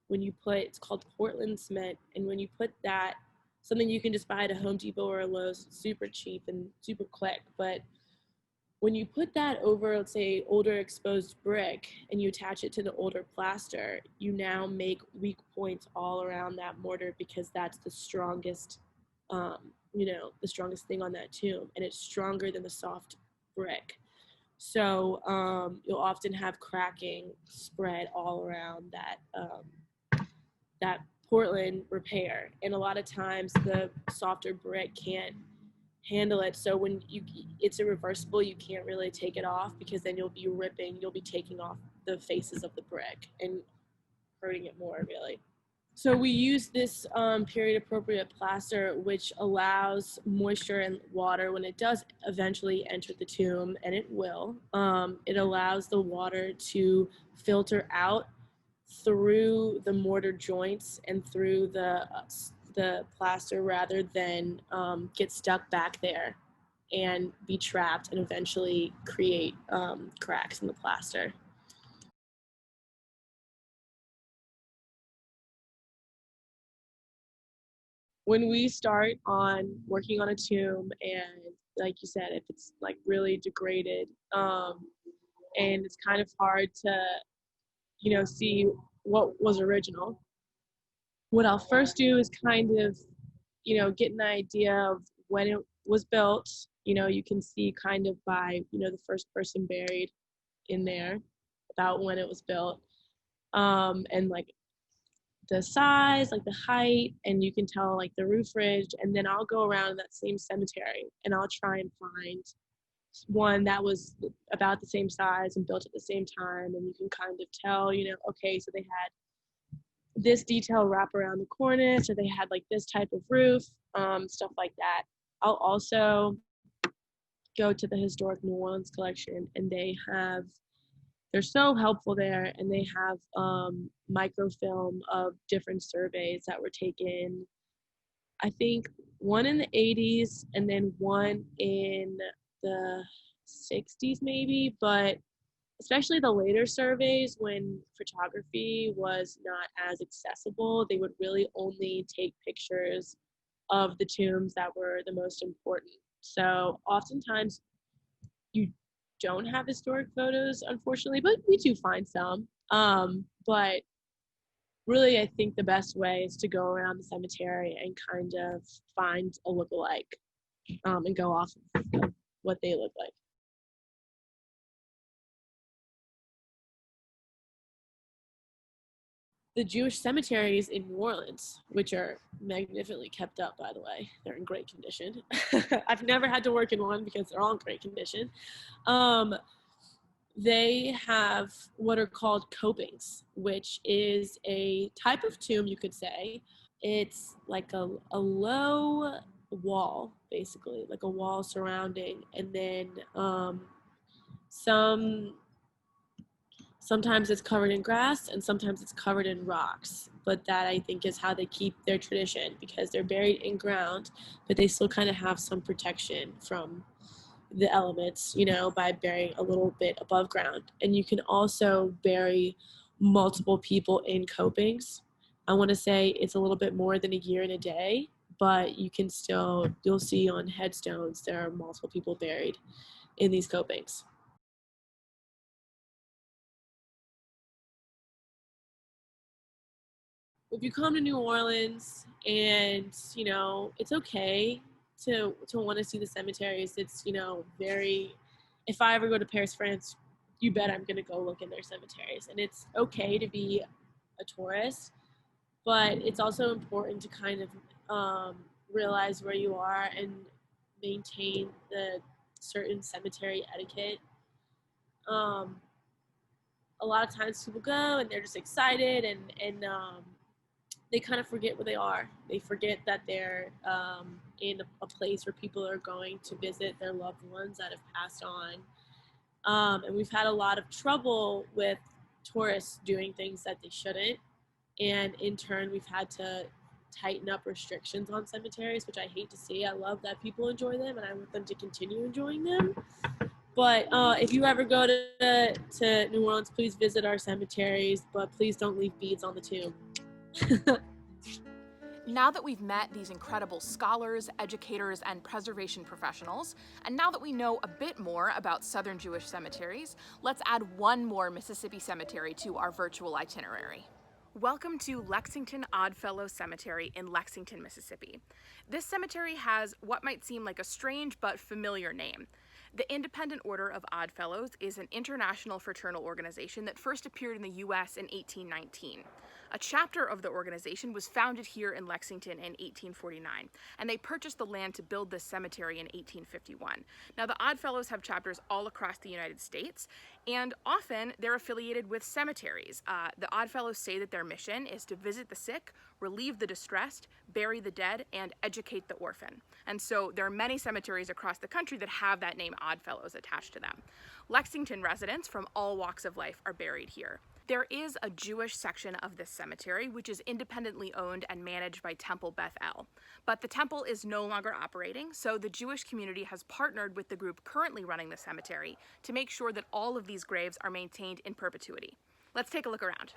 when you put, it's called Portland cement, and when you put that, something you can just buy at a Home Depot or a Lowe's, super cheap and super quick, but when you put that over, let's say, older exposed brick and you attach it to the older plaster, you now make weak points all around that mortar because that's the strongest, the strongest thing on that tomb, and it's stronger than the soft brick. So you'll often have cracking spread all around that Portland repair, and a lot of times the softer brick can't handle it. So when it's a reversible, you can't really take it off because then you'll be taking off the faces of the brick and hurting it more, really. So we use this period appropriate plaster, which allows moisture and water when it does eventually enter the tomb, and it will. It allows the water to filter out through the mortar joints and through the plaster rather than get stuck back there and be trapped and eventually create cracks in the plaster. When we start on working on a tomb, and like you said, if it's like really degraded, and it's kind of hard to, see what was original, what I'll first do is kind of, get an idea of when it was built. You can see kind of by, the first person buried in there about when it was built, and like the size, like the height, and you can tell like the roof ridge. And then I'll go around that same cemetery and I'll try and find one that was about the same size and built at the same time, and you can kind of tell, okay, so they had this detail wrap around the cornice, or they had like this type of roof, stuff like that. I'll also go to the Historic New Orleans collection, and they're so helpful there, and they have microfilm of different surveys that were taken, I think one in the 80s and then one in the 60s maybe, but especially the later surveys when photography was not as accessible, they would really only take pictures of the tombs that were the most important. So oftentimes you don't have historic photos, unfortunately, but we do find some. But really, I think the best way is to go around the cemetery and kind of find a lookalike, and go off of what they look like. The Jewish cemeteries in New Orleans, which are magnificently kept up, by the way, they're in great condition. I've never had to work in one because they're all in great condition. They have what are called copings, which is a type of tomb, you could say. It's like a low wall, basically, like a wall surrounding, and then sometimes it's covered in grass and sometimes it's covered in rocks. But that, I think, is how they keep their tradition, because they're buried in ground, but they still kind of have some protection from the elements, by burying a little bit above ground. And you can also bury multiple people in copings. I want to say it's a little bit more than a year and a day, but you'll see on headstones there are multiple people buried in these copings. If you come to New Orleans and, it's okay to want to see the cemeteries. It's, if I ever go to Paris, France, you bet I'm going to go look in their cemeteries. And it's okay to be a tourist, but it's also important to kind of realize where you are and maintain the certain cemetery etiquette. A lot of times people go and they're just excited and they kind of forget where they are. They forget that they're in a place where people are going to visit their loved ones that have passed on. And we've had a lot of trouble with tourists doing things that they shouldn't. And in turn, we've had to tighten up restrictions on cemeteries, which I hate to see. I love that people enjoy them and I want them to continue enjoying them. But if you ever go to New Orleans, please visit our cemeteries, but please don't leave beads on the tomb. Now that we've met these incredible scholars, educators, and preservation professionals, and now that we know a bit more about Southern Jewish cemeteries, let's add one more Mississippi cemetery to our virtual itinerary. Welcome to Lexington Oddfellows Cemetery in Lexington, Mississippi. This cemetery has what might seem like a strange but familiar name. The Independent Order of Oddfellows is an international fraternal organization that first appeared in the U.S. in 1819. A chapter of the organization was founded here in Lexington in 1849, and they purchased the land to build this cemetery in 1851. Now, the Oddfellows have chapters all across the United States, and often they're affiliated with cemeteries. The Oddfellows say that their mission is to visit the sick, relieve the distressed, bury the dead, and educate the orphan. And so there are many cemeteries across the country that have that name Oddfellows attached to them. Lexington residents from all walks of life are buried here. There is a Jewish section of this cemetery, which is independently owned and managed by Temple Beth El. But the temple is no longer operating, so the Jewish community has partnered with the group currently running the cemetery to make sure that all of these graves are maintained in perpetuity. Let's take a look around.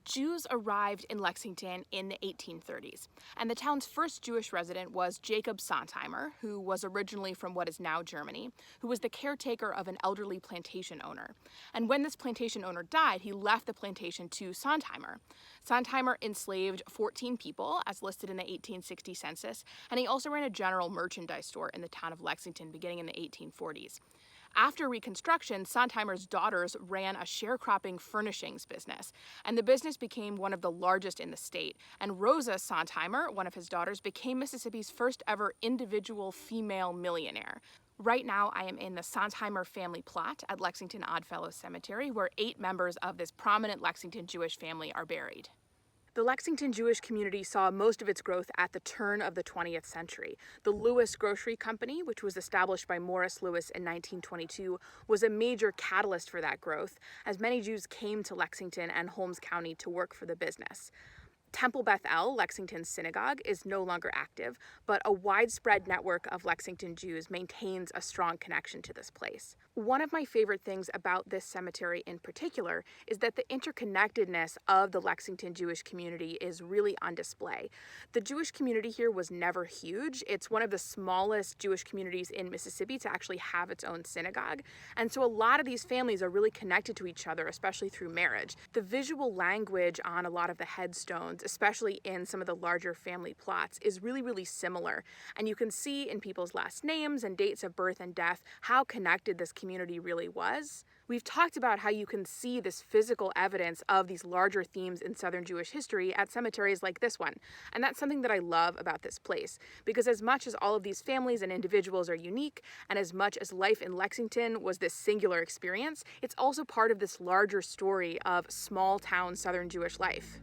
Jews arrived in Lexington in the 1830s, and the town's first Jewish resident was Jacob Sontheimer, who was originally from what is now Germany, who was the caretaker of an elderly plantation owner. And when this plantation owner died, he left the plantation to Sontheimer. Sontheimer enslaved 14 people, as listed in the 1860 census, and he also ran a general merchandise store in the town of Lexington beginning in the 1840s. After Reconstruction, Sontheimer's daughters ran a sharecropping furnishings business, and the business became one of the largest in the state. And Rosa Sontheimer, one of his daughters, became Mississippi's first ever individual female millionaire. Right now, I am in the Sontheimer family plot at Lexington Oddfellows Cemetery, where 8 members of this prominent Lexington Jewish family are buried. The Lexington Jewish community saw most of its growth at the turn of the 20th century. The Lewis Grocery Company, which was established by Morris Lewis in 1922, was a major catalyst for that growth, as many Jews came to Lexington and Holmes County to work for the business. Temple Beth El, Lexington's synagogue, is no longer active, but a widespread network of Lexington Jews maintains a strong connection to this place. One of my favorite things about this cemetery in particular is that the interconnectedness of the Lexington Jewish community is really on display. The Jewish community here was never huge. It's one of the smallest Jewish communities in Mississippi to actually have its own synagogue, and so a lot of these families are really connected to each other, especially through marriage. The visual language on a lot of the headstones, especially in some of the larger family plots, is really, really similar. And you can see in people's last names and dates of birth and death how connected this community really was. We've talked about how you can see this physical evidence of these larger themes in Southern Jewish history at cemeteries like this one. And that's something that I love about this place, because as much as all of these families and individuals are unique, and as much as life in Lexington was this singular experience, it's also part of this larger story of small town Southern Jewish life.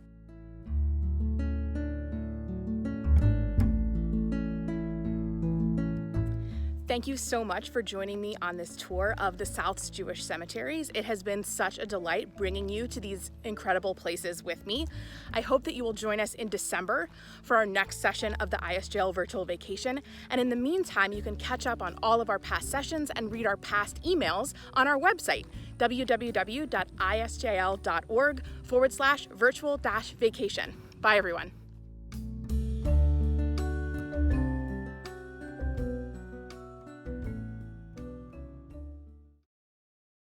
Thank you so much for joining me on this tour of the South's Jewish cemeteries. It has been such a delight bringing you to these incredible places with me. I hope that you will join us in December for our next session of the ISJL Virtual Vacation. And in the meantime, you can catch up on all of our past sessions and read our past emails on our website, www.isjl.org/virtual-vacation. Bye, everyone.